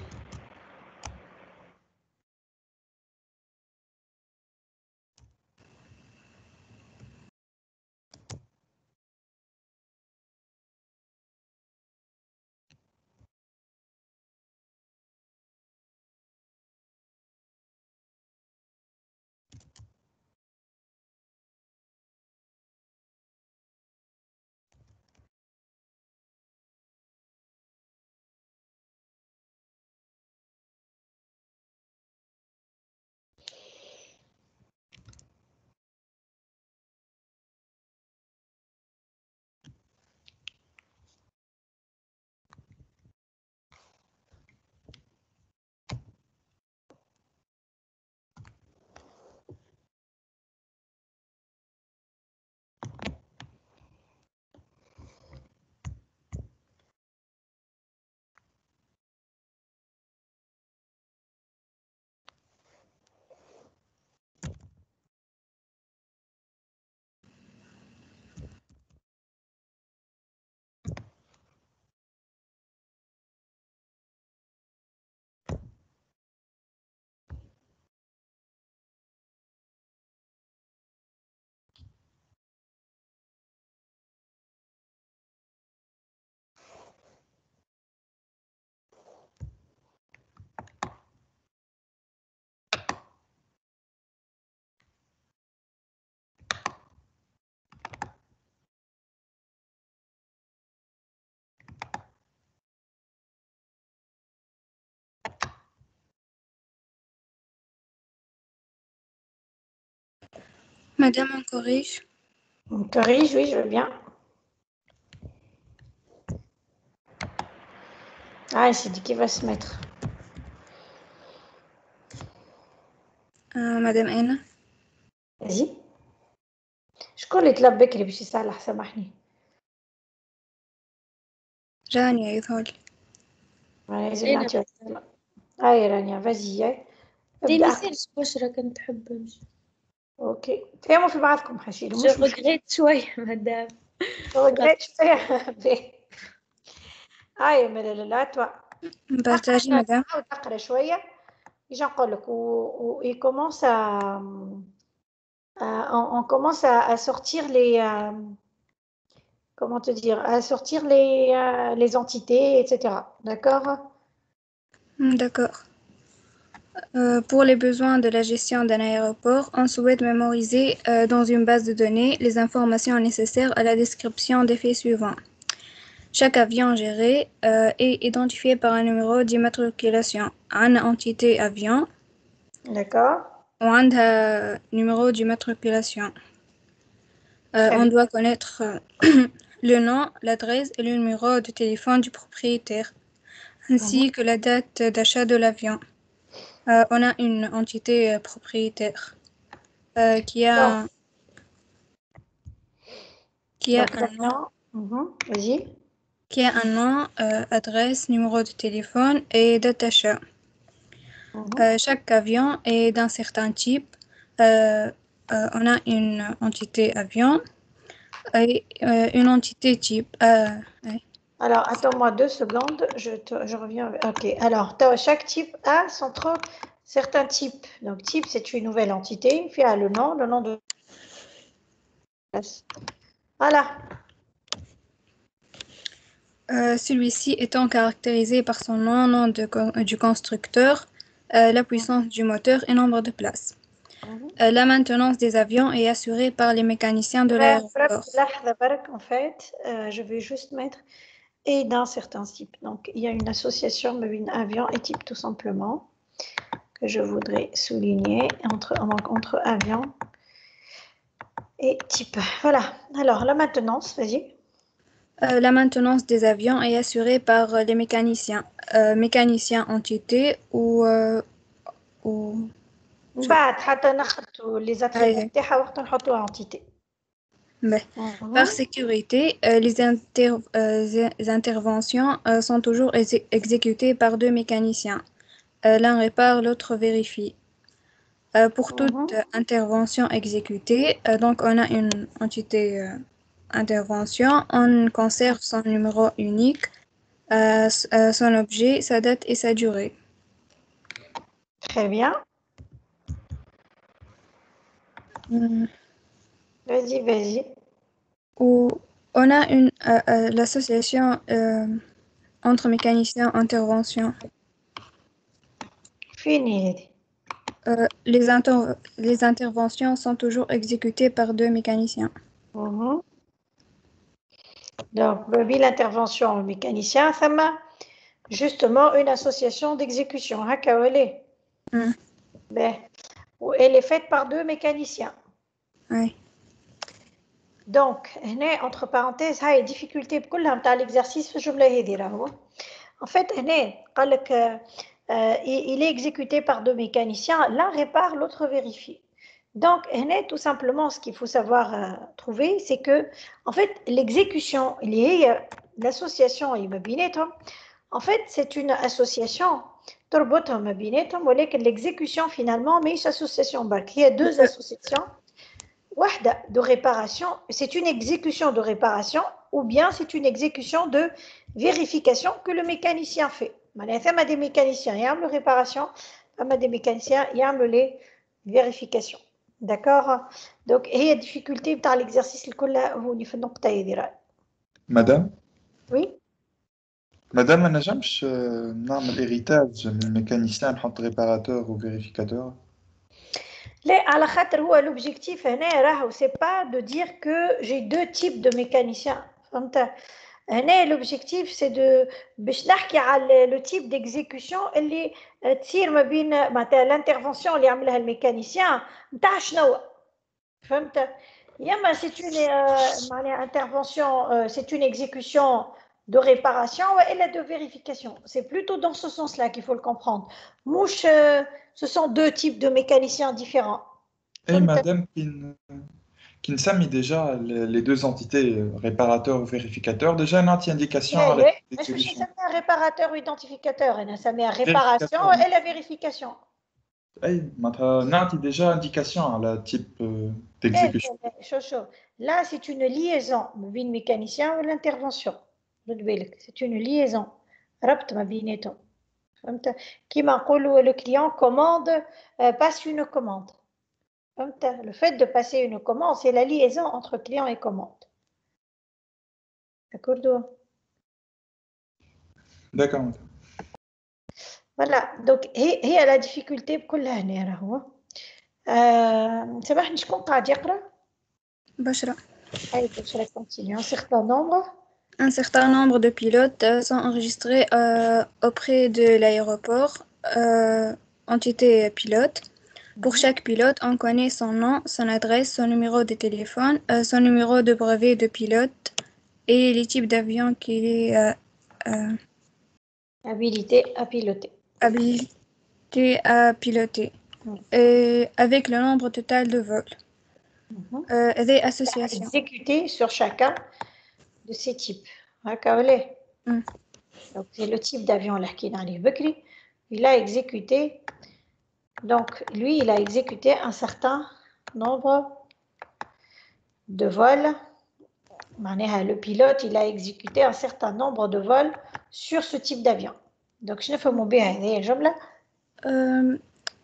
Madame, on corrige. On corrige, oui, je veux bien. Ah, c'est dit qui va se mettre. Madame Aina. Vas-y. شكون اللي طلب بكري باش يصلح سامحني. رانيا يظهر. لازم نعطيها. هاي رانيا فازي. دي ميساج بشرى كنت تحب نمشي. اوكي فهموا في بعضكم حشيلو جو ريغريت شوي مدام. ريغريت شوية. هاي لا توا. بارتاجي مدام. تقرا شوية. ايش نقول لك و commence on commence à sortir les comment te dire, à sortir les entités, etc. D'accord? D'accord. Pour les besoins de la gestion d'un aéroport, on souhaite mémoriser dans une base de données les informations nécessaires à la description des faits suivants. Chaque avion géré est identifié par un numéro d'immatriculation. Une entité avion. D'accord. Ou un numéro d'immatriculation. On doit connaître le nom, l'adresse et le numéro de téléphone du propriétaire, ainsi que la date d'achat de l'avion. On a une entité propriétaire qui a un nom, adresse, numéro de téléphone et date d'achat. Chaque avion est d'un certain type. On a une entité avion et une entité type. Alors, attends-moi 2 secondes, je reviens. Ok, alors, chaque type a son propre certain type. Donc, type, c'est une nouvelle entité. Puis, il y a le nom de... Voilà. Celui-ci étant caractérisé par son nom du constructeur, la puissance du moteur et nombre de places. La maintenance des avions est assurée par les mécaniciens de l'aéroport. En fait, je vais juste mettre et d'un certain type. Donc, il y a une association entre avion et type, tout simplement, que je voudrais souligner entre avion et type. Voilà. Alors, la maintenance, vas-y. La maintenance des avions est assurée par les mécaniciens. Mécaniciens entité ou بعد حتى ناخذوا les attributs تاعها وقت نحطوها entité. Par sécurité, les interventions sont toujours exécutées par 2 mécaniciens. L'un répare, l'autre vérifie. Pour toute intervention exécutée, donc on a une entité intervention, on conserve son numéro unique son objet, sa date et sa durée. Très bien. Vas-y, vas-y. Où on a l'association entre mécaniciens intervention. Fini. Les interventions sont toujours exécutées par 2 mécaniciens. Donc, l'intervention mécanicien, ça m'a justement une association d'exécution. Elle est faite par 2 mécaniciens. Oui. Donc, entre parenthèses, il y a des difficultés pour l'exercice. En fait, il est exécuté par 2 mécaniciens. L'un répare, l'autre vérifie. Donc, tout simplement, ce qu'il faut savoir trouver, c'est que, en fait, l'exécution, l'association, en fait, c'est une association. L'exécution, finalement, mais une association. Il y a 2 associations. De réparation, c'est une exécution de réparation ou bien c'est une exécution de vérification que le mécanicien fait. Il y a des mécaniciens qui aiment la réparation, il y a des mécaniciens qui aiment les vérifications. D'accord? Donc, il y a des difficultés dans l'exercice. Madame, Oui? Madame, ما نجمش نعمل héritage من الميكانيسيان نحط réparateur ou vérificateur. L'objectif, c'est pas de dire que j'ai 2 types de mécaniciens. L'objectif, c'est de le type d'exécution اللي تصير ما بين l'intervention اللي يعملها الميكانيسيان نتاع شنو فهمت ياما c'est une intervention c'est une exécution de réparation et de vérification. C'est plutôt dans ce sens-là qu'il faut le comprendre. Mouche, ce sont 2 types de mécaniciens différents. Et madame, qui نسمي déjà les 2 entités, réparateur ou vérificateur, déjà une indication à l'exécution. C'est un réparateur ou identificateur. Ça met la réparation et la vérification. نعطي déjà indication à la type d'exécution. Là, c'est une liaison entre le mécanicien et l'intervention. C'est une liaison. ربط ما بيناتهم. فهمت؟ كيما نقولوا le client commande passe une commande. Le fait de passer une commande, c'est la liaison entre client et commande. D'accord? D'accord. Voilà, donc هي la difficulté بكلها هنا راهو. سامحني شكون قاعد يقرا؟ بشرى. Allez, بشرى continue. Un certain nombre de pilotes sont enregistrés auprès de l'aéroport, entité pilote. Pour chaque pilote, on connaît son nom, son adresse, son numéro de téléphone, son numéro de brevet de pilote et les types d'avions qu'il est habilité à piloter. Avec le nombre total de vols. Des associations. Exécuté sur chacun de ces types. Donc, c'est le type d'avion là qui est dans les Bekri. Il a exécuté. Donc, lui, il a exécuté un certain nombre de vols. Le pilote, il a exécuté un certain nombre de vols sur ce type d'avion. Donc, je ne fais pas bien جملة.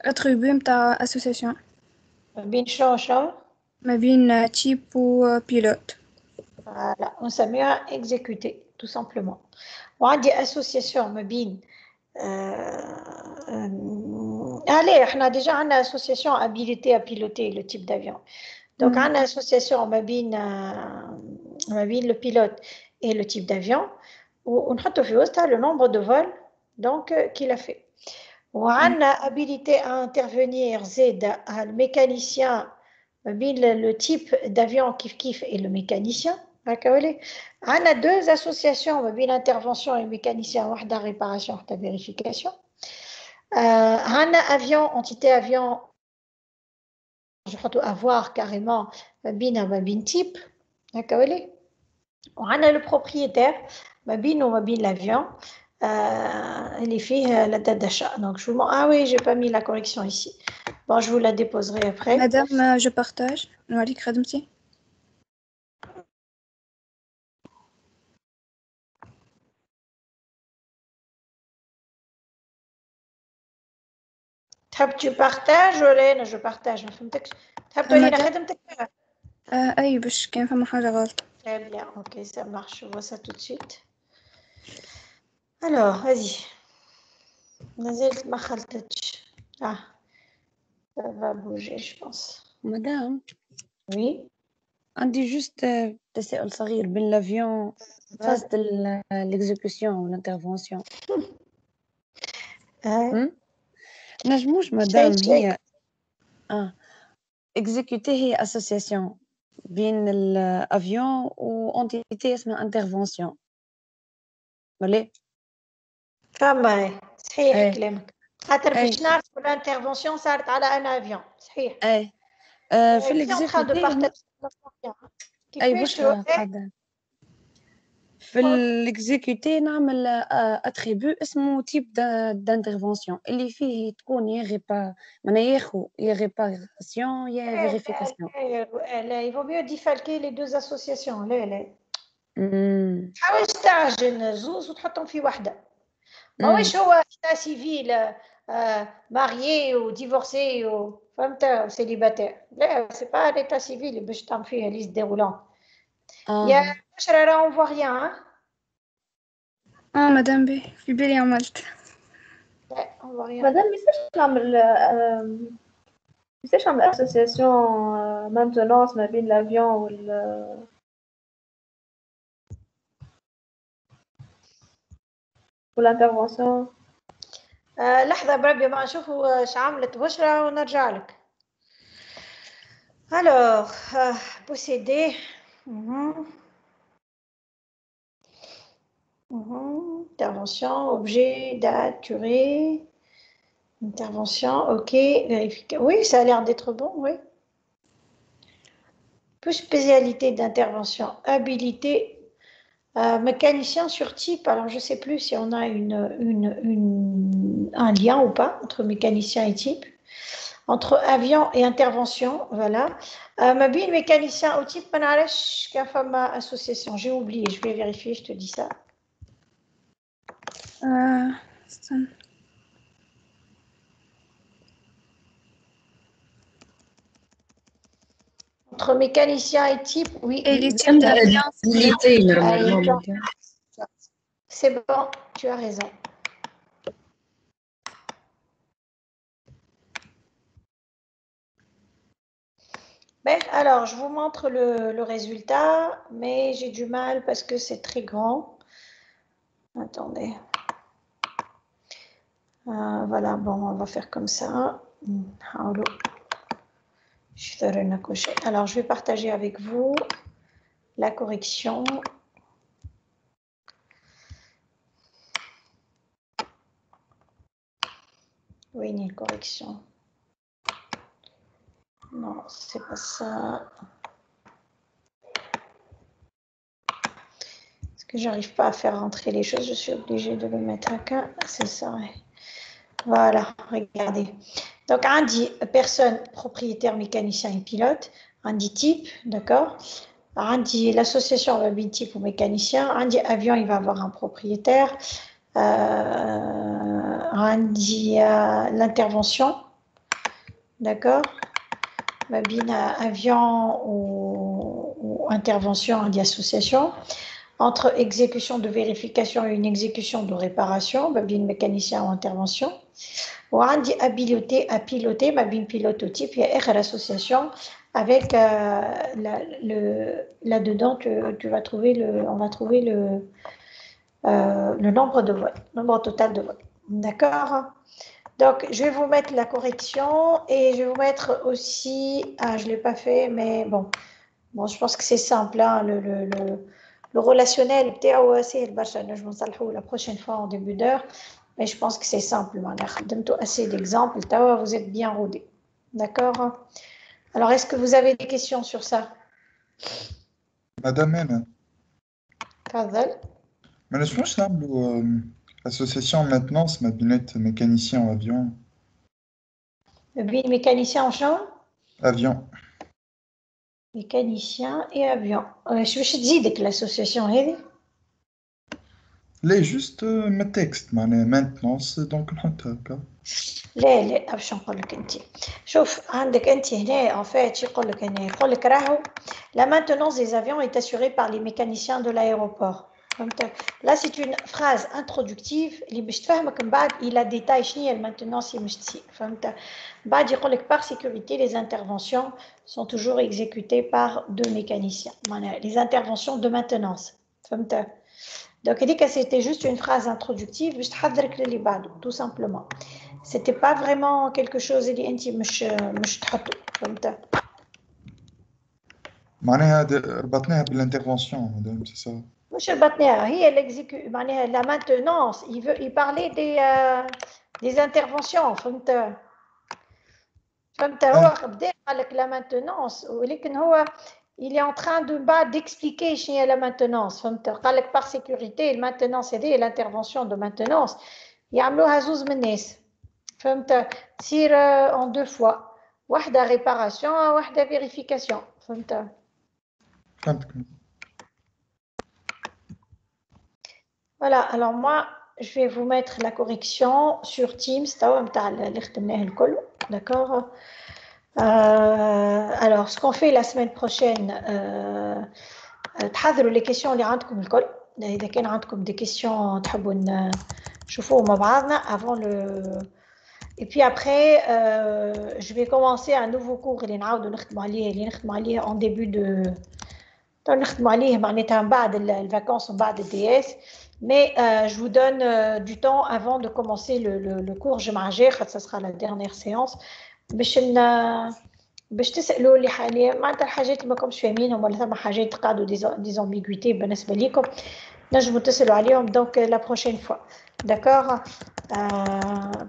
attribut متاع association. ما بين شنو؟ ما بين type و pilote. Voilà, on s'amuse à exécuter, tout simplement. On a des associations ما بين allez, on a déjà une association habilitée à piloter le type d'avion. Donc, on a une association ما بين le pilote et le type d'avion. On a le nombre de vols qu'il a fait. On a habilité à intervenir le mécanicien le type d'avion kif et le mécanicien. On a 2 associations l'intervention et le mécanicien, une de réparation, une de vérification. On a avion, entité avion, je vais avoir carrément bin type. On a le propriétaire, l'avion, il fait la date d'achat. Donc, je vous montre. Ah oui, je n'ai pas mis la correction ici. Bon, je vous la déposerai après. Madame, je partage. نوريك خدمتي. Tu partages ولا أنا je partage ما فهمتكش تحب تقولي أنا خدمتك أي باش كان فما حاجة غلط. Très bien, ok, ça marche, je vois ça tout de suite. Alors, vas-y. مازالت ما خلطتش. Ah, ça va bouger, je pense. مدام Oui. عندي جوست تساؤل صغير بين لافيون فاز l'exécution والانترفونسيون نجموش مدام هي exécuter هي association بين الافيون وانتيتي اسمها انترفونسيون ولا فما صحيح أي. كلامك خاطر باش نعرفوا الانترفونسيون صارت على ان افيون صحيح اي في الاكزيكوتي اي واش قاعده في الاكزيكوتي نعمل اتريبيو اسمه تيب دانترفونسيون اللي فيه تكون معناها يا ريباراسيون يا فيريفيكاسيون. لا يفو ميو ديفالكي لي دوز اسوسياسيون لا حاول تعجن زوز وتحطهم في وحده ماهوش هو ايتا سيفيل ماريي وديفورسي فهمت سيليباتير لا سي با ليتا سيفيل باش تعمل فيها ليست ديرولون يا بشرى راه اون فوا ريان مدام بي في بالي عملت لا اون فوا ريان مدام ميساش نعمل اسوسياسيون مانتونونس ما بين لافيون والانترفونسيون. لحظة بربي ما نشوفوا اش عملت بشرى ونرجع لك. Alors, posséder. Intervention, objet, date, durée. Intervention, ok. Vérification. Oui, ça a l'air d'être bon, oui. Plus spécialité d'intervention. Habilité. Mécanicien sur type. Alors, je ne sais plus si on a un lien ou pas entre mécanicien et type. Entre avion et intervention, voilà. Ma bille mécanicien au type Manarech, Kafama association. J'ai oublié, je vais vérifier, je te dis ça. Entre mécanicien et type, oui. Et les types d'avion. C'est bon, tu as raison. Ben, alors, je vous montre le résultat, mais j'ai du mal parce que c'est très grand. Attendez. Voilà, bon, on va faire comme ça. Alors, je vais partager avec vous la correction. Oui, il y a une correction. Non, c'est pas ça. Parce que j'arrive pas à faire rentrer les choses, je suis obligée de le mettre à cas. C'est ça, ouais. Voilà, regardez. Donc, un dit personne, propriétaire, mécanicien et pilote. Un dit type, d'accord. Un dit l'association va bien type ou mécanicien. Un dit avion, il va avoir un propriétaire. Un dit l'intervention, d'accord. Babine avion ou intervention, on dit association. Entre exécution de vérification et une exécution de réparation, babine mécanicien ou intervention. Ou on dit à piloter, babine pilototype, il y a l'association avec là-dedans, tu vas trouver on va trouver le nombre de vols, nombre total de vols. D'accord? Donc, je vais vous mettre la correction et je vais vous mettre aussi, je ne l'ai pas fait, mais bon, je pense que c'est simple, hein, le relationnel, je m'en salue la prochaine fois en début d'heure, mais je pense que c'est simple, assez d'exemples, vous êtes bien rodés. D'accord? Alors, est-ce que vous avez des questions sur ça? Madame Anna. Fadal. Mais je pense que association maintenance, ma binette mécanicien en avion. Mécanicien en champ? Avion. Mécanicien et avion. Je vais te dire que l'association est. ليه جوست ما تكست معناها مانتنونس دونك نحط هكا. لا باش نقول لك انت شوف عندك انت هنا en fait يقول لك هنا يقول لك راهو la maintenance des avions est assurée par les mécaniciens de l'aéroport. فهمت là c'est une phrase introductive اللي باش تفهمك من بعد il a détail شنو هي المانتونونس اللي باش تصير فهمت بعد يقول لك par sécurité les interventions sont toujours exécutées par deux mécaniciens معناها les interventions de maintenance فهمت donc il dit que c'était juste une phrase introductive باش تحضرك للي بعده tout simplement. C'était pas vraiment quelque chose اللي انت مش تحطه فهمت معناها ربطناها بالانترفونسيون مدام سي سا. مش ربطناها هي l'exécu معناها la maintenance il parlait des interventions فهمت هو بدا قال لك la maintenance ولكن هو il est en train de d'expliquer شنو هي la maintenance فهمت قال لك par sécurité la maintenance هذه l'intervention de maintenance يعملوها زوز من الناس فهمت تصير en deux fois واحدة réparation واحدة vérification فهمت فهمتك. voilà alors moi je vais vous mettre la correction sur Teams توا نتاع اللي خدمناه الكل d'accord alors ce qu'on fait la semaine prochaine تحضروا les questions اللي عندكم الكل إذا كان عندكم des questions تحبوا نشوفوهم مع بعضنا avant le. Et puis après, je vais commencer un nouveau cours اللي نخدموا عليه en début de نخدموا عليه معناتها من بعد الvacances ومن بعد DS. Mais je vous donne du temps avant de commencer le cours جمعة ça sera la dernière séance باش تسألوا لي حاليا معناتها الحاجات اللي ماكمش فاهمينهم ولا ثم حاجات قاعدوا des ambiguïtés بالنسبة ليكم نجموا تسألوا عليهم donc la prochaine fois. D'accord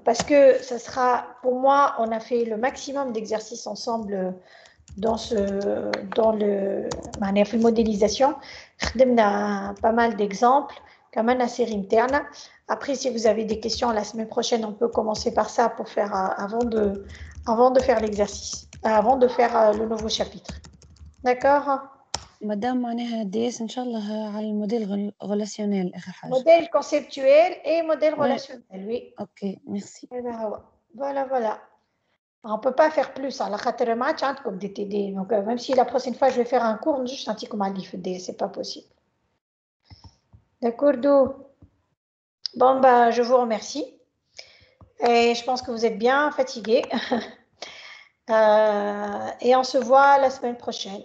parce que ça sera, pour moi, on a fait le maximum d'exercices ensemble dans le modélisation. On a pas mal d'exemples, comme une série interne. Après, si vous avez des questions la semaine prochaine, on peut commencer par ça pour faire avant de faire l'exercice, avant de faire le nouveau chapitre. D'accord مادام معناها DS إن شاء الله على الموديل relationnel آخر حاجة. Modèle conceptuel et modèle relationnel, oui. Ok, merci. Voilà. On ne peut pas faire plus. À la خاطر ما عادش عندكم des TD. Donc, même si la prochaine fois je vais faire un cours, je senti comme un livre D, c'est pas possible. D'accord, bon, bah, je vous remercie. Et je pense que vous êtes bien fatigués. Et on se voit la semaine prochaine.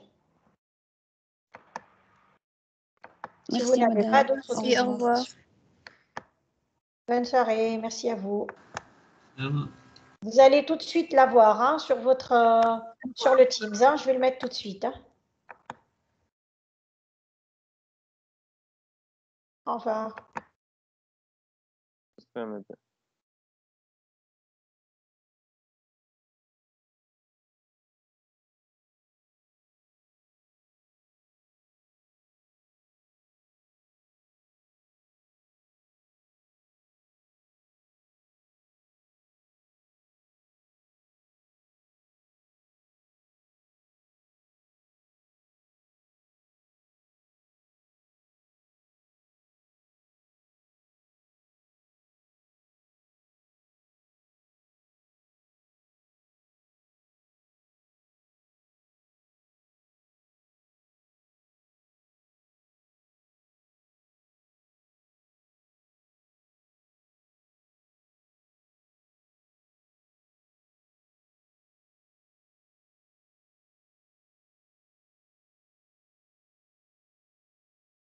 Si vous n'avez pas d'autres questions. Au revoir. Bonne soirée, merci à vous. Vous allez tout de suite l'avoir hein, sur le Teams. Hein, je vais le mettre tout de suite. Hein. Au revoir.